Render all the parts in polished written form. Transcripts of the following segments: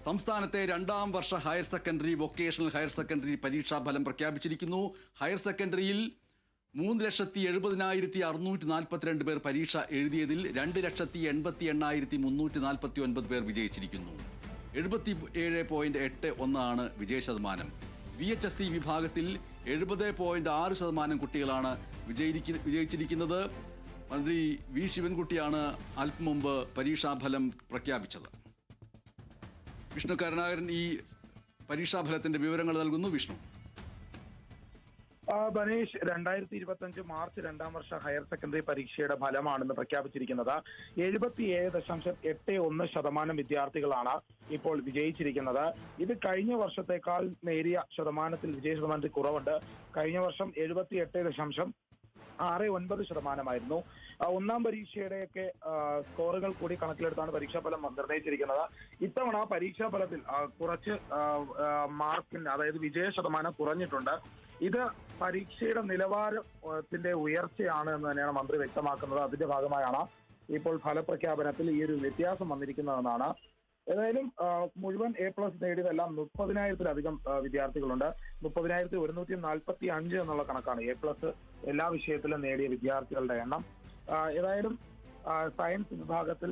സംസ്ഥാനത്തെ രണ്ടാം വർഷ higher secondary vocational higher secondary പരീക്ഷാ ഫലം പ്രഖ്യാപിച്ചിരിക്കുന്നു. ഹയർ സെക്കൻഡറിയിൽ 3,70,642 പേർ പരീക്ഷ എഴുതിയതിൽ 2,88,349 പേർ വിജയിച്ചിരിക്കുന്നു. 77.81 വിജയശതമാനം. VHSC വിഭാഗത്തിൽ 70.6% കുട്ടികളാണ് വിജയിച്ചിരിക്കുന്നത്. മന്ത്രി വി ശിവൻകുട്ടിയാണ് അല്പം മുമ്പ് പരീക്ഷാഫലം പ്രഖ്യാപിച്ചത്. വിഷ്ണു കരുണാകരൻ ഈ പരീക്ഷാഫലത്തിന്റെ വിവരങ്ങൾ നൽകുന്നു. വിഷ്ണു. ബനീഷ്, 2025 മാർച്ച് രണ്ടാം വർഷ ഹയർ സെക്കൻഡറി പരീക്ഷയുടെ ഫലമാണെന്ന് പ്രഖ്യാപിച്ചിരിക്കുന്നത്. 77.81% വിദ്യാർത്ഥികളാണ് ഇപ്പോൾ വിജയിച്ചിരിക്കുന്നത്. ഇത് കഴിഞ്ഞ വർഷത്തേക്കാൾ നേരിയ ശതമാനത്തിൽ വിജയ ശതമാനത്തിൽ കുറവുണ്ട്. കഴിഞ്ഞ വർഷം 78.69% ഒന്നാം പരീക്ഷയുടെയൊക്കെ സ്കോറുകൾ കൂടി കണക്കിലെടുത്താണ് പരീക്ഷാഫലം നിർണ്ണയിച്ചിരിക്കുന്നത്. ഇത്തവണ പരീക്ഷാഫലത്തിൽ കുറച്ച് മാർക്കിന്, അതായത് വിജയ ശതമാനം കുറഞ്ഞിട്ടുണ്ട്. ഇത് പരീക്ഷയുടെ നിലവാരത്തിന്റെ ഉയർച്ചയാണ് എന്ന് തന്നെയാണ് മന്ത്രി വ്യക്തമാക്കുന്നത്. അതിന്റെ ഭാഗമായാണ് ഇപ്പോൾ ഫലപ്രഖ്യാപനത്തിൽ ഈ ഒരു വ്യത്യാസം വന്നിരിക്കുന്നതെന്നാണ്. ഏതായാലും മുഴുവൻ A+ നേടിയതെല്ലാം 30,000-ലധികം വിദ്യാർത്ഥികളുണ്ട്. 30,145 എന്നുള്ള കണക്കാണ് A+ എല്ലാ വിഷയത്തിലും നേടിയ വിദ്യാർത്ഥികളുടെ എണ്ണം. ഏതായാലും സയൻസ് വിഭാഗത്തിൽ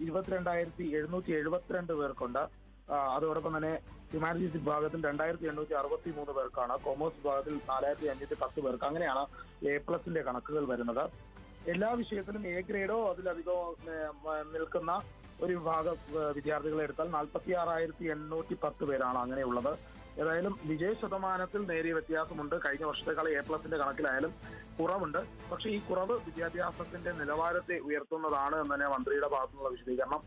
22,772 പേർക്കുണ്ട്. അതോടൊപ്പം തന്നെ ഹ്യൂമാനിറ്റീസ് വിഭാഗത്തിൽ 2,863 പേർക്കാണ്. കോമേഴ്സ് വിഭാഗത്തിൽ 4,510 പേർക്ക്. അങ്ങനെയാണ് A+ന്റെ കണക്കുകൾ വരുന്നത്. എല്ലാ വിഷയത്തിലും A ഗ്രേഡോ അതിലധികമോ നിൽക്കുന്ന ഒരു വിഭാഗം വിദ്യാർത്ഥികളെ എടുത്താൽ 46,810 പേരാണ് അങ്ങനെയുള്ളത്. ഏതായാലും വിജയ ശതമാനത്തിൽ നേരിയ വ്യത്യാസമുണ്ട്. കഴിഞ്ഞ വർഷത്തേക്കാൾ A+ന്റെ കണക്കിലായാലും കുറവുണ്ട്. പക്ഷേ ഈ കുറവ് വിദ്യാഭ്യാസത്തിന്റെ നിലവാരത്തെ ഉയർത്തുന്നതാണ് എന്ന് തന്നെ മന്ത്രിയുടെ ഭാഗത്തുനിന്നുള്ള വിശദീകരണം.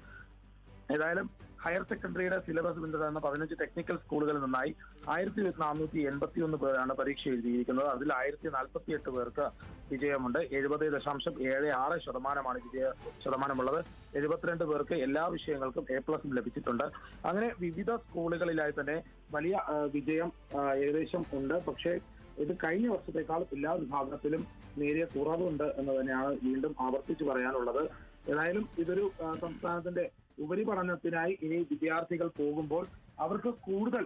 ഏതായാലും ഹയർ സെക്കൻഡറിയുടെ സിലബസ് പിന്തുടരുന്ന 15 ടെക്നിക്കൽ സ്കൂളുകളിൽ നിന്നായി 1,481 പേരാണ് പരീക്ഷ എഴുതിയിരിക്കുന്നത്. അതിൽ 1,048 പേർക്ക് വിജയമുണ്ട്. 70.76% വിജയ ശതമാനമുള്ളത്. 72 പേർക്ക് എല്ലാ വിഷയങ്ങൾക്കും A+ ലഭിച്ചിട്ടുണ്ട്. അങ്ങനെ വിവിധ സ്കൂളുകളിലായി തന്നെ വലിയ വിജയം ഏകദേശം ഉണ്ട്. പക്ഷേ ഇത് കഴിഞ്ഞ വർഷത്തേക്കാൾ എല്ലാ വിഭാഗത്തിലും നേരിയ കുറവുണ്ട് എന്ന് തന്നെയാണ് വീണ്ടും ആവർത്തിച്ച് പറയാനുള്ളത്. ഏതായാലും ഇതൊരു സംസ്ഥാനത്തിന്റെ ഉപരിപഠനത്തിനായി ഇനി വിദ്യാർത്ഥികൾ പോകുമ്പോൾ അവർക്ക് കൂടുതൽ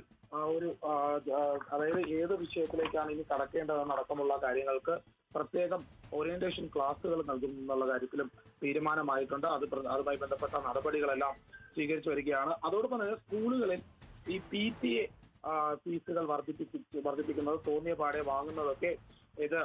അതായത് ഏത് വിഷയത്തിലേക്കാണ് ഇനി കടക്കേണ്ടതെന്നടക്കമുള്ള കാര്യങ്ങൾക്ക് പ്രത്യേകം ഓറിയന്റേഷൻ ക്ലാസുകൾ നൽകുന്നുള്ള കാര്യത്തിലും തീരുമാനമായിട്ടുണ്ട്. അതുമായി ബന്ധപ്പെട്ട നടപടികളെല്ലാം സ്വീകരിച്ചു വരികയാണ്. അതോടൊപ്പം തന്നെ സ്കൂളുകളിൽ ഈ PTA ഫീസുകൾ വർദ്ധിപ്പിക്കുന്നത് തോന്നിയ പാടെ വാങ്ങുന്നതൊക്കെ ഇത്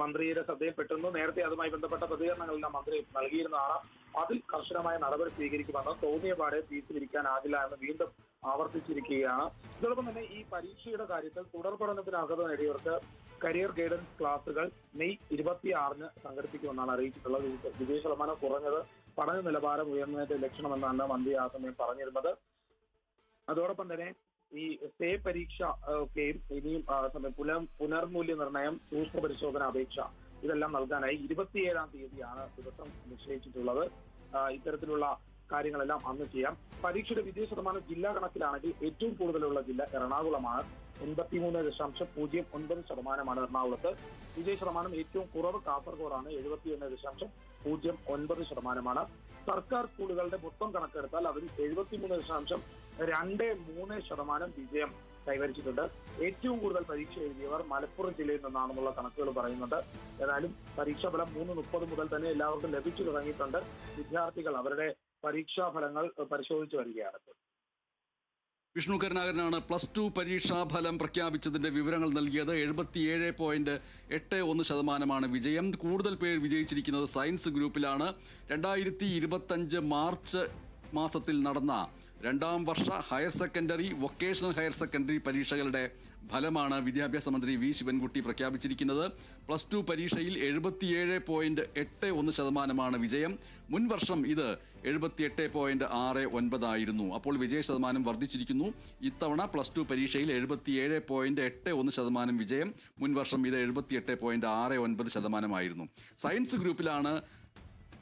മന്ത്രിയുടെ ശ്രദ്ധയിൽപ്പെട്ടിരുന്നു. നേരത്തെ അതുമായി ബന്ധപ്പെട്ട പ്രതികരണങ്ങളെല്ലാം മന്ത്രി നൽകിയിരുന്നതാണ്. അതിൽ കർശനമായ നടപടി സ്വീകരിക്കുമെന്ന് തോന്നിയ പാടെ ഫീസ് പിരിക്കാനാകില്ല എന്ന് വീണ്ടും ആവർത്തിച്ചിരിക്കുകയാണ്. ഇതോടൊപ്പം തന്നെ ഈ പരീക്ഷയുടെ കാര്യത്തിൽ തുടർ പഠനത്തിന് അർഹത നേടിയവർക്ക് കരിയർ ഗൈഡൻസ് ക്ലാസുകൾ മെയ് 26 സംഘടിപ്പിക്കുമെന്നാണ് അറിയിച്ചിട്ടുള്ളത്. വിജയ ശതമാനം കുറഞ്ഞത് പഠന നിലവാരം ഉയർന്നതിന്റെ ലക്ഷണമെന്നാണ് മന്ത്രി ആ സമയം പറഞ്ഞിരുന്നത്. അതോടൊപ്പം തന്നെ ഈ സ്റ്റേ പരീക്ഷ ഒക്കെയും ഇനിയും പുനർമൂല്യനിർണ്ണയം, സൂക്ഷ്മ പരിശോധന അപേക്ഷ ഇതെല്ലാം നൽകാനായി 27-ാം തീയതിയാണ് ദിവസം നിശ്ചയിച്ചിട്ടുള്ളത്. ഇത്തരത്തിലുള്ള കാര്യങ്ങളെല്ലാം അന്ന് ചെയ്യാം. പരീക്ഷയുടെ വിജയ ശതമാനം ജില്ലാ കണക്കിലാണെങ്കിൽ ഏറ്റവും കൂടുതലുള്ള ജില്ല എറണാകുളമാണ്. 83.09% എറണാകുളത്ത്. വിജയ ശതമാനം ഏറ്റവും കുറവ് കാസർഗോഡാണ്. 71.09%. സർക്കാർ സ്കൂളുകളുടെ മൊത്തം കണക്കെടുത്താൽ അതിൽ 73.23% വിജയം കൈവരിച്ചിട്ടുണ്ട്. ഏറ്റവും കൂടുതൽ പരീക്ഷ എഴുതിയവർ മലപ്പുറം ജില്ലയിൽ നിന്നാണെന്നുള്ള കണക്കുകൾ പറയുന്നുണ്ട്. ഏതായാലും പരീക്ഷാഫലം 3:30 മുതൽ തന്നെ എല്ലാവർക്കും ലഭിച്ചു തുടങ്ങിയിട്ടുണ്ട്. വിദ്യാർത്ഥികൾ അവരുടെ പരീക്ഷാഫലങ്ങൾ പരിശോധിച്ചു വരികയാണ്. വിഷ്ണു കരുണാകരനാണ് +2 പരീക്ഷാഫലം പ്രഖ്യാപിച്ചതിന്റെ വിവരങ്ങൾ നൽകിയത്. 77.81% വിജയം. കൂടുതൽ പേർ വിജയിച്ചിരിക്കുന്നത് സയൻസ് ഗ്രൂപ്പിലാണ്. 2025 മാർച്ച് മാസത്തിൽ നടന്ന രണ്ടാം വർഷ higher secondary vocational higher secondary പരീക്ഷകളുടെ ഫലമാണ് വിദ്യാഭ്യാസ മന്ത്രി വി ശിവൻകുട്ടി പ്രഖ്യാപിച്ചിരിക്കുന്നത്. +2 പരീക്ഷയിൽ 77.81% വിജയം. മുൻ വർഷം ഇത് 78.69 ആയിരുന്നു. അപ്പോൾ വിജയ ശതമാനം വർദ്ധിച്ചിരിക്കുന്നു. ഇത്തവണ +2 പരീക്ഷയിൽ 77.81% വിജയം. മുൻ വർഷം ഇത് 78.69% ആയിരുന്നു. സയൻസ് ഗ്രൂപ്പിലാണ്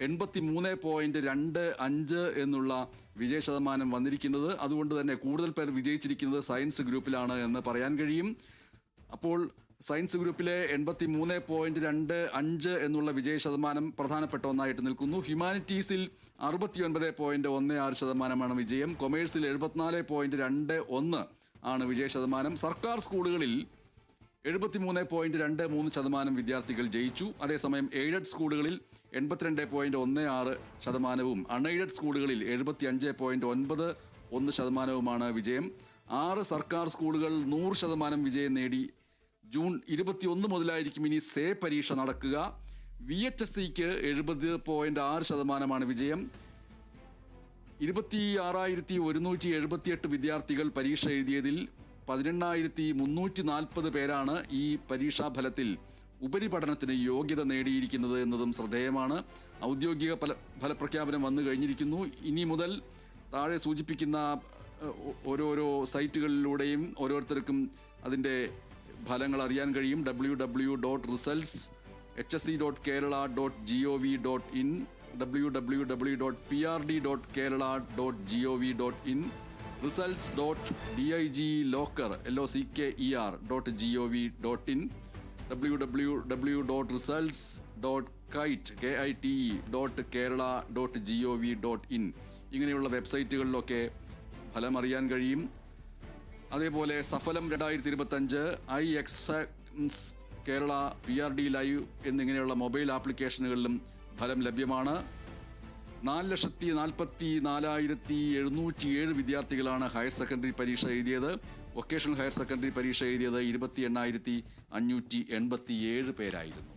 83.25 എന്നുള്ള വിജയ ശതമാനം വന്നിരിക്കുന്നത്. അതുകൊണ്ട് തന്നെ കൂടുതൽ പേർ വിജയിച്ചിരിക്കുന്നത് സയൻസ് ഗ്രൂപ്പിലാണ് എന്ന് പറയാൻ കഴിയും. അപ്പോൾ സയൻസ് ഗ്രൂപ്പിലെ 83.25 എന്നുള്ള വിജയ ശതമാനം പ്രധാനപ്പെട്ട ഒന്നായിട്ട് നിൽക്കുന്നു. ഹ്യൂമാനിറ്റീസിൽ 69.16% വിജയം. കൊമേഴ്സിൽ 74.21 ആണ് വിജയ ശതമാനം. സർക്കാർ സ്കൂളുകളിൽ 73.23% വിദ്യാർത്ഥികൾ ജയിച്ചു. അതേസമയം എയ്ഡഡ് സ്കൂളുകളിൽ 82.16%, അൺഎയ്ഡഡ് സ്കൂളുകളിൽ 75.91% വിജയം. 6 സർക്കാർ സ്കൂളുകൾ 100% വിജയം നേടി. ജൂൺ 21 മുതലായിരിക്കും ഇനി സേ പരീക്ഷ നടക്കുക. VHSEക്ക് 70.6% വിജയം. 26,178 വിദ്യാർത്ഥികൾ പരീക്ഷ എഴുതിയതിൽ 18,340 പേരാണ് ഈ പരീക്ഷാഫലത്തിൽ ഉപരിപഠനത്തിന് യോഗ്യത നേടിയിരിക്കുന്നത് എന്നതും ശ്രദ്ധേയമാണ്. ഔദ്യോഗിക ഫലപ്രഖ്യാപനം വന്നു കഴിഞ്ഞിരിക്കുന്നു. ഇനി മുതൽ താഴെ സൂചിപ്പിക്കുന്ന ഓരോരോ സൈറ്റുകളിലൂടെയും ഓരോരുത്തർക്കും അതിൻ്റെ ഫലങ്ങൾ അറിയാൻ കഴിയും. www.results.hsc.kerala.gov.in, www.prd.kerala.gov.in, results.diglocker.gov.in, www.results.kite.kerala.gov.in ഇങ്ങനെയുള്ള വെബ്സൈറ്റുകളിലൊക്കെ ഫലം അറിയാൻ കഴിയും. അതേപോലെ സഫലം 2025, iExams കേരള, PRD ലൈവ് എന്നിങ്ങനെയുള്ള മൊബൈൽ ആപ്ലിക്കേഷനുകളിലും ഫലം ലഭ്യമാണ്. 4,44,707 വിദ്യാർത്ഥികളാണ് ഹയർ സെക്കൻഡറി പരീക്ഷ എഴുതിയത്. വൊക്കേഷണൽ ഹയർ സെക്കൻഡറി പരീക്ഷ എഴുതിയത് 28,587 പേരായിരുന്നു.